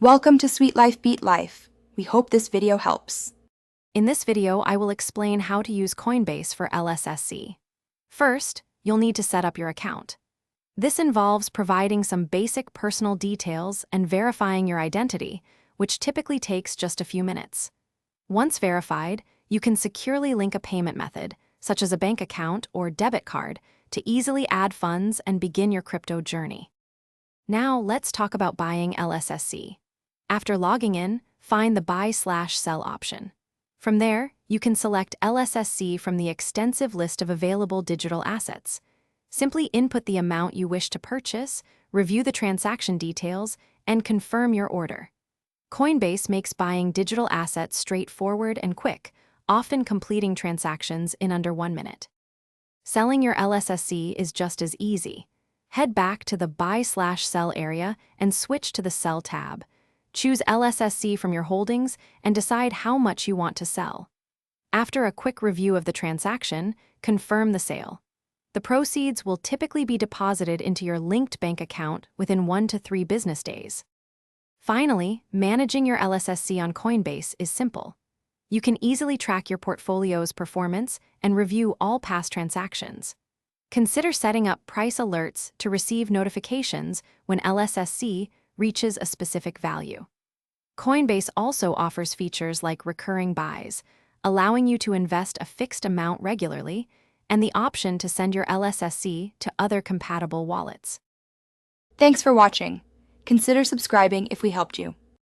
Welcome to Sweet Life Beat Life. We hope this video helps. In this video, I will explain how to use Coinbase for Lssc. First, you'll need to set up your account. This involves providing some basic personal details and verifying your identity, which typically takes just a few minutes. Once verified, you can securely link a payment method, such as a bank account or debit card, to easily add funds and begin your crypto journey. Now, let's talk about buying Lssc. After logging in, find the Buy/Sell option. From there, you can select Lssc from the extensive list of available digital assets. Simply input the amount you wish to purchase, review the transaction details, and confirm your order. Coinbase makes buying digital assets straightforward and quick, often completing transactions in under 1 minute. Selling your Lssc is just as easy. Head back to the Buy/Sell area and switch to the Sell tab. Choose Lssc from your holdings and decide how much you want to sell. After a quick review of the transaction, confirm the sale. The proceeds will typically be deposited into your linked bank account within 1 to 3 business days. Finally, managing your Lssc on Coinbase is simple. You can easily track your portfolio's performance and review all past transactions. Consider setting up price alerts to receive notifications when Lssc reaches a specific value. Coinbase also offers features like recurring buys, allowing you to invest a fixed amount regularly, and the option to send your Lssc to other compatible wallets. Thanks for watching. Consider subscribing if we helped you.